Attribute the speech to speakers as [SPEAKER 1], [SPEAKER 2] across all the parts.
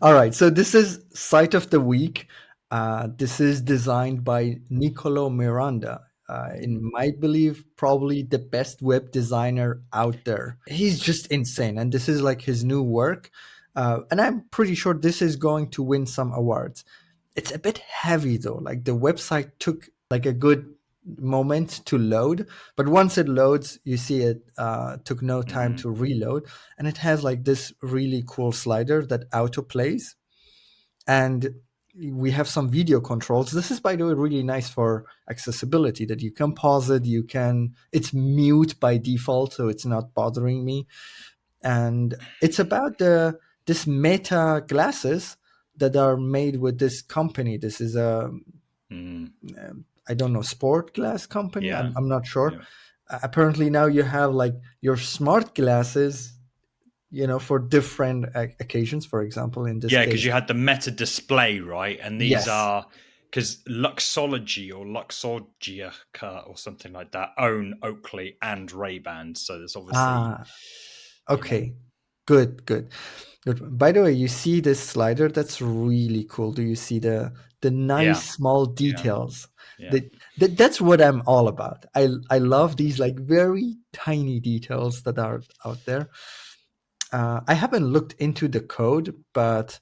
[SPEAKER 1] All right, so this is site of the week. This is designed by Nicolo Miranda. In my belief, probably the best web designer out there. He's just insane, and this is like his new work. And I'm pretty sure this is going to win some awards. It's a bit heavy though. Like the website took like a good moment to load, but once it loads, you see it took no time
[SPEAKER 2] Mm.
[SPEAKER 1] to reload, and it has like this really cool slider that auto plays, and we have some video controls. This is, by the way, really nice for accessibility, that you can pause it, you can, it's mute by default, so it's not bothering me. And it's about the this Meta glasses that are made with this company. This is a
[SPEAKER 2] Mm.
[SPEAKER 1] I don't know, sport glass company.
[SPEAKER 2] Yeah.
[SPEAKER 1] I'm not sure.
[SPEAKER 2] Yeah.
[SPEAKER 1] Apparently now you have like your smart glasses, for different occasions. For example, in this
[SPEAKER 2] Yeah, because
[SPEAKER 1] case,
[SPEAKER 2] you had the meta display, right? And these
[SPEAKER 1] yes.
[SPEAKER 2] are because Luxology or Luxologia or something like that own Oakley and Ray-Ban. So there's obviously,
[SPEAKER 1] Ah,
[SPEAKER 2] you know,
[SPEAKER 1] okay. Good, good. Good. By the way, you see this slider? That's really cool. Do you see the
[SPEAKER 2] yeah,
[SPEAKER 1] nice small
[SPEAKER 2] yeah,
[SPEAKER 1] details?
[SPEAKER 2] yeah.
[SPEAKER 1] That's what I'm all about. I love these like very tiny details that are out there. I haven't looked into the code, but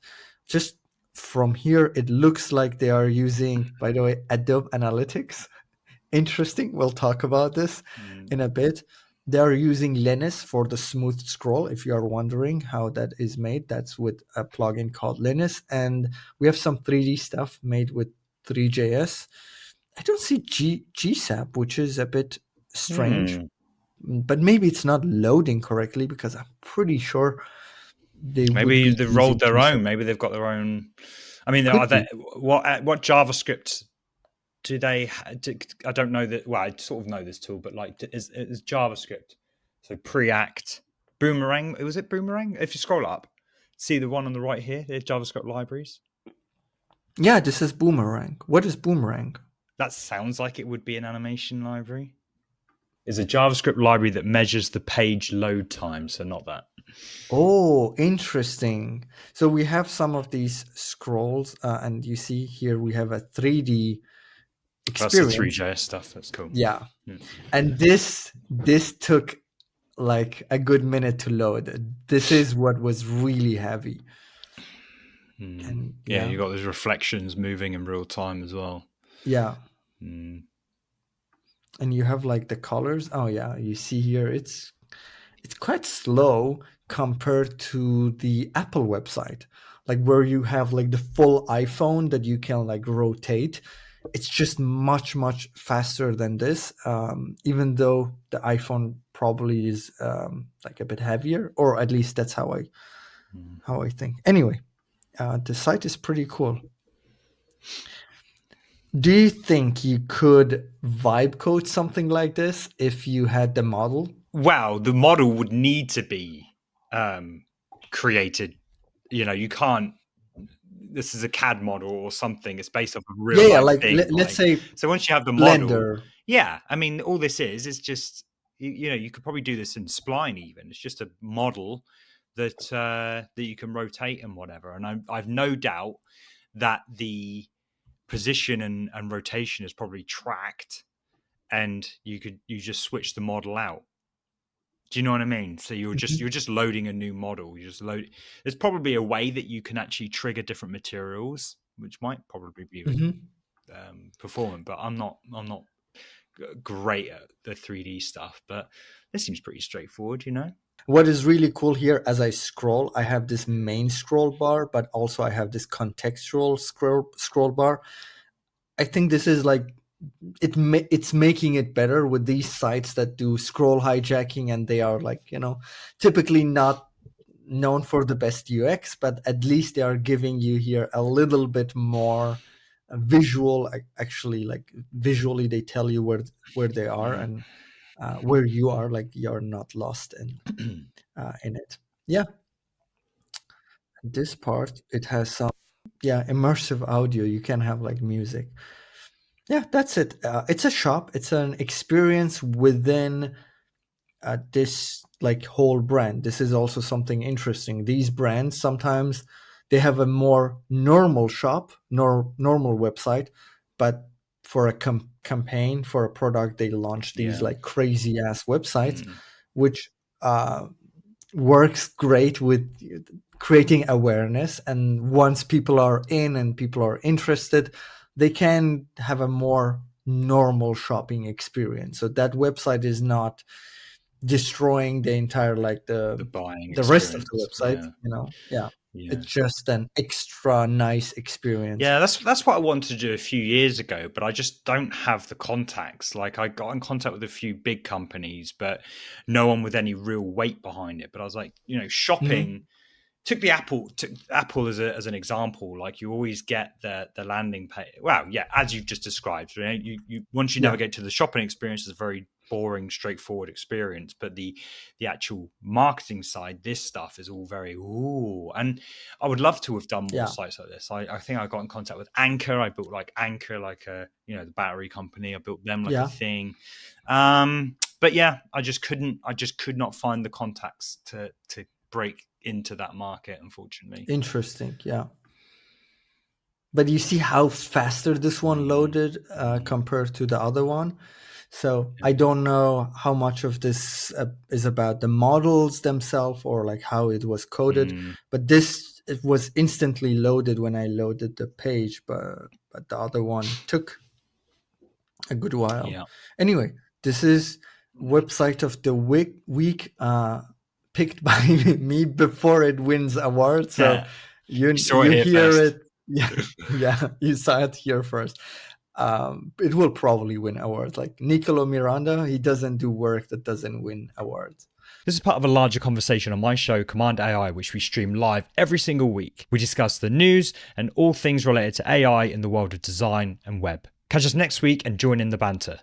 [SPEAKER 1] just from here, it looks like they are using, by the way, Adobe Analytics. Interesting. We'll talk about this
[SPEAKER 2] Mm.
[SPEAKER 1] in a bit. They are using Linus for the smooth scroll. If you are wondering how that is made, that's with a plugin called Linus. And we have some 3D stuff made with 3JS. I don't see GSAP, which is a bit strange,
[SPEAKER 2] Hmm.
[SPEAKER 1] but maybe it's not loading correctly, because I'm pretty sure they would
[SPEAKER 2] Maybe
[SPEAKER 1] be
[SPEAKER 2] they've rolled
[SPEAKER 1] using
[SPEAKER 2] their
[SPEAKER 1] GSAP.
[SPEAKER 2] own. Maybe they've got their own. I mean, are
[SPEAKER 1] Could
[SPEAKER 2] they
[SPEAKER 1] be.
[SPEAKER 2] what JavaScript do they? I don't know that. Well, I sort of know this tool, but like, is JavaScript so Preact, Boomerang? Was it Boomerang? If you scroll up, see the one on the right here, the JavaScript libraries.
[SPEAKER 1] Yeah, this is Boomerang. What is Boomerang?
[SPEAKER 2] That sounds like it would be an animation library. Is a JavaScript library that measures the page load time, so not that.
[SPEAKER 1] Oh, interesting. So we have some of these scrolls, and you see here we have a 3D
[SPEAKER 2] That's the
[SPEAKER 1] experience.
[SPEAKER 2] 3JS stuff. That's cool.
[SPEAKER 1] Yeah,
[SPEAKER 2] Hmm.
[SPEAKER 1] and this took like a good minute to load. This is what was really heavy,
[SPEAKER 2] Hmm.
[SPEAKER 1] and
[SPEAKER 2] Yeah,
[SPEAKER 1] yeah,
[SPEAKER 2] you got those reflections moving in real time as well.
[SPEAKER 1] yeah,
[SPEAKER 2] Hmm.
[SPEAKER 1] and you have like the colors. Oh yeah, you see here it's quite slow compared to the Apple website, like where you have like the full iPhone that you can like rotate. It's just much faster than this, even though the iPhone probably is like a bit heavier, or at least that's how I think. Anyway, the site is pretty cool. Do you think you could vibe code something like this if you had the model?
[SPEAKER 2] Wow, the model would need to be um, created. You can't. This is a CAD model or something. It's based off a real
[SPEAKER 1] Yeah,
[SPEAKER 2] life
[SPEAKER 1] like
[SPEAKER 2] thing,
[SPEAKER 1] let's
[SPEAKER 2] right?
[SPEAKER 1] say
[SPEAKER 2] So once you have the model,
[SPEAKER 1] Blender.
[SPEAKER 2] yeah, I mean, all this is just you could probably do this in Spline. Even it's just a model that you can rotate and whatever. And I've no doubt that the position and rotation is probably tracked, and you just switch the model out. Do you know what I mean? So you're
[SPEAKER 1] Mhm,
[SPEAKER 2] just loading a new model. You just load. There's probably a way that you can actually trigger different materials, which might probably be
[SPEAKER 1] mhm.
[SPEAKER 2] performant. But I'm not great at the 3D stuff. But this seems pretty straightforward.
[SPEAKER 1] What is really cool here, as I scroll, I have this main scroll bar, but also I have this contextual scroll bar. I think this is like it's making it better with these sites that do scroll hijacking, and they are like, typically not known for the best UX, but at least they are giving you here a little bit more visual. Actually, like visually, they tell you where they are, and where you are, like you're not lost in it. Yeah, this part it has some, yeah, immersive audio. You can have like music. Yeah, that's it. It's a shop. It's an experience within this like whole brand. This is also something interesting. These brands sometimes they have a more normal shop, normal website, but for a campaign for a product, they launch these
[SPEAKER 2] Yeah.
[SPEAKER 1] like crazy ass websites,
[SPEAKER 2] Mm.
[SPEAKER 1] which works great with creating awareness. And once people are in and people are interested, they can have a more normal shopping experience. So that website is not destroying the entire like
[SPEAKER 2] The buying
[SPEAKER 1] the rest of the
[SPEAKER 2] experience.
[SPEAKER 1] website,
[SPEAKER 2] Yeah.
[SPEAKER 1] you know. Yeah,
[SPEAKER 2] Yeah.
[SPEAKER 1] it's just an extra nice experience.
[SPEAKER 2] Yeah, that's what I wanted to do a few years ago, but I just don't have the contacts. Like I got in contact with a few big companies, but no one with any real weight behind it. But I was like,
[SPEAKER 1] Hmm.
[SPEAKER 2] shopping took Apple as an example. Like you always get the landing page. Well, yeah, as you've just described, right? You once you
[SPEAKER 1] Yeah,
[SPEAKER 2] navigate to the shopping experience, it's a very boring, straightforward experience. But the actual marketing side, this stuff is all very ooh. And I would love to have done more
[SPEAKER 1] yeah,
[SPEAKER 2] sites like this. I think I got in contact with Anchor. I built like Anchor, like a the battery company. I built them like a
[SPEAKER 1] yeah.
[SPEAKER 2] thing. But yeah, I just couldn't. I just could not find the contacts to break into that market, unfortunately.
[SPEAKER 1] Interesting. Yeah. But you see how faster this one
[SPEAKER 2] Mm,
[SPEAKER 1] loaded
[SPEAKER 2] mm,
[SPEAKER 1] compared to the other one. So
[SPEAKER 2] yeah.
[SPEAKER 1] I don't know how much of this is about the models themselves or like how it was coded.
[SPEAKER 2] Mm,
[SPEAKER 1] But this it was instantly loaded when I loaded the page, but the other one took a good while.
[SPEAKER 2] yeah.
[SPEAKER 1] Anyway, this is website of the week picked by me before it wins award. So
[SPEAKER 2] Yeah. You
[SPEAKER 1] you
[SPEAKER 2] saw it
[SPEAKER 1] you
[SPEAKER 2] here
[SPEAKER 1] hear
[SPEAKER 2] first.
[SPEAKER 1] it, yeah, yeah. You saw it here first. It will probably win awards. Like Nicolo Miranda, he doesn't do work that doesn't win awards.
[SPEAKER 2] This is part of a larger conversation on my show, Cmd+AI, which we stream live every single week. We discuss the news and all things related to AI in the world of design and web. Catch us next week and join in the banter.